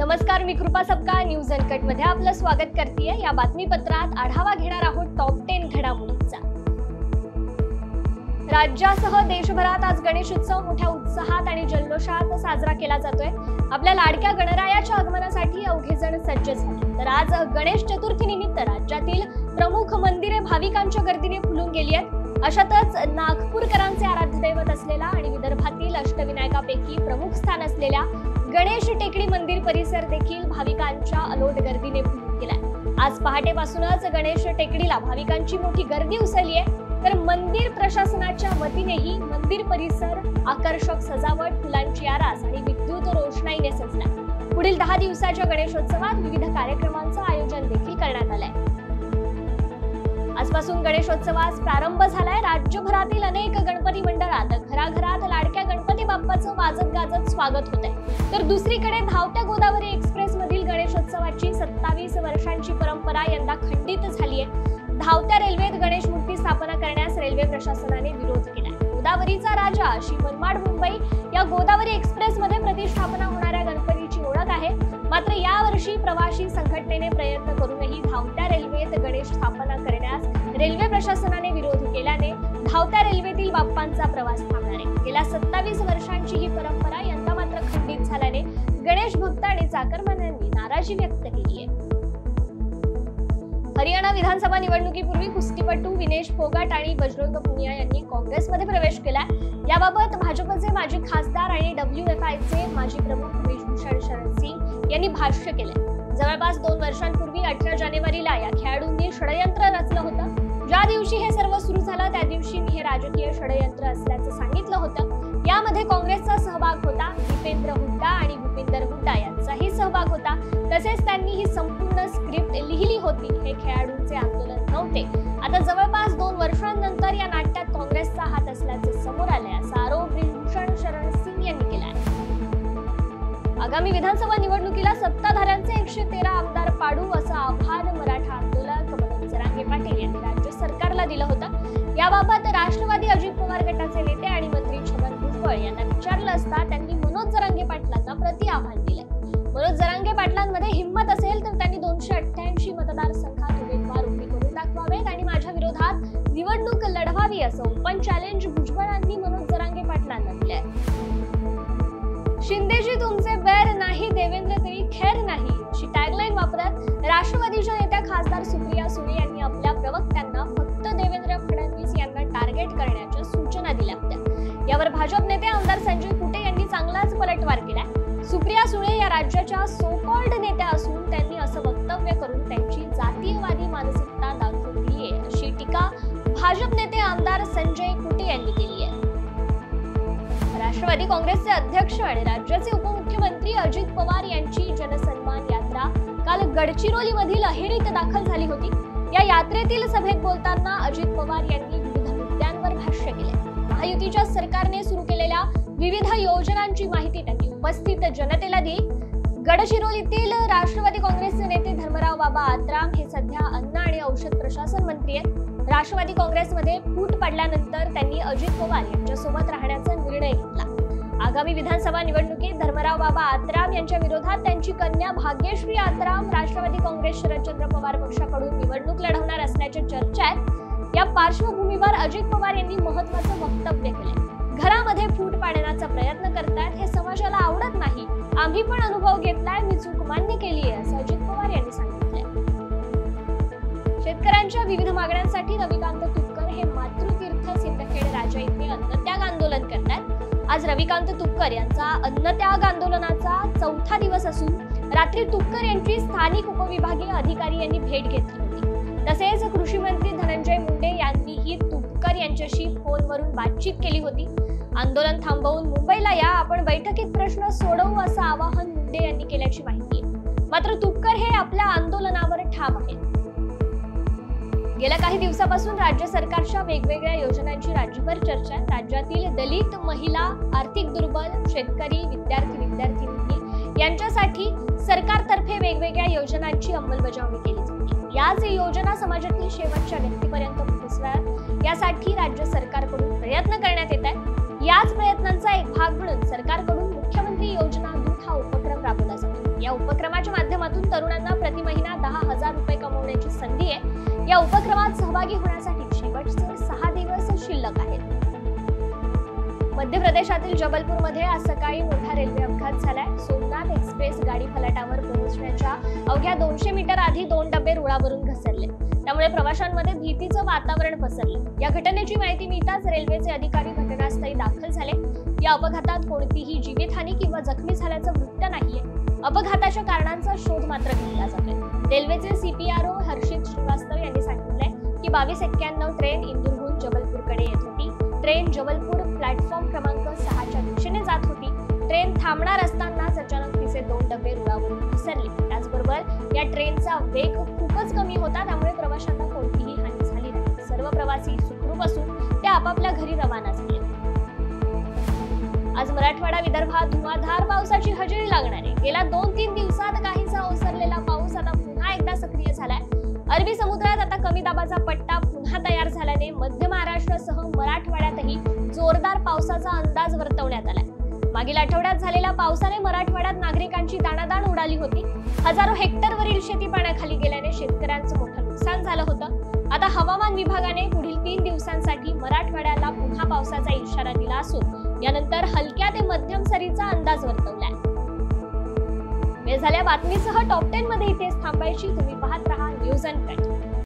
नमस्कार, मी कृपा Sapkal news uncut मध्ये आपलं स्वागत करतेय। या बातमीपत्रात आढावा घेणार आहोत टॉप 10 घडामोडींचा। राज्यासह देशभरात आज गणेशोत्सव मोठ्या उत्साहात आणि जल्लोषात साजरा केला जातोय। आपल्या लाडक्या गणरायाच्या आगमनासाठी अवघे जण सज्ज झाले। तर आज गणेश चतुर्थी निमित्त राज्यातील प्रमुख मंदिरे भाविकांच्या गर्दीने फुलून गेली आहेत। अशातच नागपूरकरांचे आराध्य दैवत असलेला आणि विदर्भातील अष्टविनायकापैकी प्रमुख स्थान असलेल्या गणेश टेकडी मंदिर परिसर देखील भाविकांच्या अलोट गर्दीने फुलून गेलाय। आज पहाटेपासूनच गणेश टेकडीला भाविकांची मोठी गर्दी उसळली आहे। तर मंदिर प्रशासनाच्या वतीनेही मंदिर परिसर आकर्षक सजावट, फुलांची आरास आणि विद्युत रोषणाईने सजला। पुढील 10 दिवसाच्या गणेशोत्सवात विविध कार्यक्रमांचं आयोजन देखील करण्यात आलंय। आजपासून गणेशोत्सवास प्रारंभ झालाय। राज्यभरातील अनेक गणपती मंडळात घराघरात लाडक्या गणपती बाप्पाचं वाजत गाजत स्वागत होत आहे। तर दुसरीकडे धावत्या गोदावरी एक्सप्रेस मधील गणेशोत्सवाची 27 वर्षांची परंपरा यंदा खंडित झाली आहे। धावत्या रेल्वेत गणेश मूर्ती स्थापना करण्यास रेल्वे प्रशासनाने विरोध केलाय। गोदावरीचा राजा अशी मनमाड मुंबई या गोदावरी एक्सप्रेस मध्ये प्रतिष्ठापना होणाऱ्या गणपतीची ओळख आहे। मात्र यावर्षी प्रवासी संघटनेने प्रयत्न करूनही धावत्या रेल्वेत गणेश स्थापना करण्यास रेल्वे प्रशासनाने विरोध केल्याने धावत्या रेल्वेतील बाप्पांचा प्रवास थांबणार आहे। गेल्या 27 वर्षांची ही परंपरा यंदा मात्र खंडित झाल्याने गणेश भक्त आणि चाकरमान्यांनी नाराजी व्यक्त केली आहे। हरियाणा विधानसभा निवडणुकीपूर्वी कुस्तीपटू विनेश फोगाट आणि बजरंग पुनिया यांनी काँग्रेसमध्ये प्रवेश केलाय। याबाबत भाजपचे माजी खासदार आणि WFIचे माजी प्रमुख वेशभूषण शरण सिंग यांनी भाष्य केले। जवळपास 2 वर्षांपूर्वी 18 जानेवारीला या खेळाडूंनी षडयंत्र रचलं होतं। ज्या दिवशी हे सर्व सुरू झालं त्या दिवशी मी हे राजकीय षडयंत्र असल्याचं सांगितलं होतं। यामध्ये काँग्रेसचा सहभाग होता, दीपेंद्र हुड्डा आणि भूपिंदर हुड्डा यांचाही सहभाग होता। तसेच त्यांनी ही संपूर्ण स्क्रिप्ट लिहिली होती। हे खेळाडूंचे आंदोलन नव्हते। आता जवळपास 2 वर्षांनंतर या नाट्यात काँग्रेसचा हात असल्याचे समोर आले, असा आरोप वेशभूषण शरण सिंग यांनी केला आहे। आगामी विधानसभा निवडणुकीला सत्ताधाऱ्यांचे 113 आमदार पाडू असं आव्हान मराठा आंदोलक मनोज जरांगे पाटील यांनी राज्य सरकारला दिलं होतं। याबाबत राष्ट्रवादी अजित पवार गटाचे नेते आणि मंत्री छगन भुजबळ यांना विचारलं असता त्यांनी मनोज जरांगे पाटलांना प्रति आव्हान दिले। मनोज जरांगे पाटलांमध्ये हिंमत असेल तर त्यांनी 288 मतदारसंघात उमेदवार उभे करून दाखवावेत आणि माझ्या विरोधात निवडणूक लढवावी असं ओपन चॅलेंज भुजबळांनी मनोज जरांगे पाटलांना दिले। शिंदेजी तुमचे वैर नाही, देवेंद्र तरी खैर नाही अशी टॅगलाईन वापरत राष्ट्रवादीच्या नेत्या खासदार सुप्रिया सुळे यांनी आपल्या प्रवक्त्यांना फक्त देवेंद्र फडणवीस यांना टार्गेट करण्याच्या सूचना दिल्या होत्या। यावर भाजप नेते आमदार संजय कुटे यांनी चांगलाच पलटवार केलाय। सुप्रिया सुळे या राज्याच्या सो-कॉल्ड नेत्या असून त्यांनी असं वक्तव्य करून त्यांची जातीयवादी मानसिकता दाखवली आहे अशी टीका भाजप नेते आमदार संजय कुटे यांनी केली आहे। राष्ट्रवादी काँग्रेसचे अध्यक्ष आणि राज्याचे उपमुख्यमंत्री अजित पवार यांची जनसन्मान यात्रा काल गडचिरोली मधील अहेरीत दाखल झाली होती। या यात्रेतील सभेत बोलताना अजित पवार यांनी विविध मुद्द्यांवर भाष्य केले। महायुतीच्या सरकारने सुरू केलेल्या विविध योजनांची माहिती त्यांनी उपस्थित जनतेला दिली। गडचिरोलीतील राष्ट्रवादी काँग्रेसचे नेते धर्मराव बाबा आत्राम हे सध्या अन्न आणि औषध प्रशासन मंत्री आहेत। राष्ट्रवादी काँग्रेसमध्ये फूट पडल्यानंतर त्यांनी अजित पवार यांच्यासोबत राहण्याचा निर्णय घेतला। आगामी विधानसभा निवडणुकीत धर्मराव बाबा आत्राम यांच्या विरोधात त्यांची कन्या भाग्यश्री आत्राम राष्ट्रवादी काँग्रेस शरदचंद्र पवार पक्षाकडून निवडणूक लढवणार असल्याची चर्चा आहे। या पार्श्वभूमीवर अजित पवार यांनी महत्त्वाचं वक्तव्य केले। घरामध्ये फूट पाडण्याचा प्रयत्न करतायत, हे समाजाला आवडत नाही। आम्ही पण अनुभव घेतलाय, मी चूक मान्य केली आहे असं अजित पवार यांनी सांगितलंय। शेतकऱ्यांच्या विविध मागण्यांसाठी रविकांत तुपकर हे मातृतीर्थ सिंदखेड राजा येथे अन्नत्याग आंदोलन करतात। आज रविकांत तुपकर यांचा अन्नत्याग आंदोलनाचा 4था दिवस असून रात्री तुपकर यांची स्थानिक उपविभागीय अधिकारी यांनी भेट घेतली होती। तसेच कृषी मंत्री धनंजय मुंडे यांनीही तुपकर यांच्याशी फोनवरून बातचीत केली होती। आंदोलन थांबवून मुंबईला या, आपण बैठकीत प्रश्न सोडवू असं आवाहन मुंडे यांनी केल्याची माहिती आहे। मात्र तुपकर हे आपल्या आंदोलनावर ठाम आहेत। गेल्या काही दिवसापासून राज्य सरकारच्या वेगवेगळ्या योजनांची राज्यभर चर्चा आहे। राज्यातील दलित, महिला, आर्थिक दुर्बल, शेतकरी, विद्यार्थी यांच्यासाठी सरकारतर्फे वेगवेगळ्या योजनांची अंमलबजावणी केली जाते। याच योजना समाजातील शेवटच्या व्यक्तीपर्यंत पोहोचवाव्यात यासाठी राज्य सरकारकडून प्रयत्न करण्यात येत आहेत। याच प्रयत्नांचा एक भाग म्हणून सरकारकडून मुख्यमंत्री योजना दूत हा उपक्रम राबवला जातो। या उपक्रमाच्या माध्यमातून तरुणांना प्रति महिना 10,000 रुपये कमवण्याची संधी आहे। या उपक्रमात सहभागी होण्यासाठी शेवटचे 6 दिवस शिल्लक आहेत। मध्य प्रदेशातील जबलपूरमध्ये आज सकाळी मोठा रेल्वे अपघात झालाय। सोमनाथ एक्सप्रेस गाडी फलाटावर पोहोचण्याच्या अवघ्या 200 मीटर आधी 2 डबे रुळावरून घसरले, त्यामुळे प्रवाशांमध्ये भीतीचं वातावरण पसरलं। या घटनेची माहिती मिळताच रेल्वेचे अधिकारी घटनास्थळी दाखल झाले। या अपघातात कोणतीही जीवितहानी किंवा जखमी झाल्याचं वृत्त नाहीये। अपघाताच्या कारणांचा शोध मात्र घेतला जातोय। रेल्वेचे सीपीआरओ हर्षित श्रीवास्तव यांनी सांगितलंय की 2291 ट्रेन इंदूरहून जबलपूरकडे येत होती। ट्रेन जबलपूर प्लॅटफॉर्म क्रमांक 6च्या दिशेने जात होती। ट्रेन थांबणार असतानाच अचानक तिचे 2 डबे रुळावरून घसरले। त्याचबरोबर या ट्रेनचा वेग खूपच कमी होता, त्यामुळे प्रवाशांना कोणतीही हानी झाली नाही। सर्व प्रवासी सुखरूप असून ते आपापल्या घरी रवाना झाले। आज मराठवाडा विदर्भात धुवाधार पावसाची हजेरी लागणार आहे। गेल्या 2-3 दिवसात काहीसा ओसरलेला पाऊस आता पुन्हा एकदा सक्रिय झालाय। अरबी समुद्रात आता कमी दाबाचा पट्टा पुन्हा तयार झाल्याने मध्य महाराष्ट्रासह मराठवाड्यातही जोरदार पावसाचा अंदाज वर्तवण्यात आलाय। मागील आठवड्यात झालेल्या पावसाने मराठवाड्यात नागरिकांची दाणादाण उडाली होती। हजारो हेक्टरवरील शेती पाण्याखाली गेल्याने शेतकऱ्यांचं मोठं नुकसान झालं होतं। आता हवामान विभागाने पुढील 3 दिवसांसाठी मराठवाड्याला पुन्हा पावसाचा इशारा दिला असून यानंतर हलक्या ते मध्यम सरीचा अंदाज वर्तवलाय। वेळ झाल्या बातमीसह टॉप 10 मध्ये इथेच थांबायची। तुम्ही पाहत रहा न्यूज अनकट।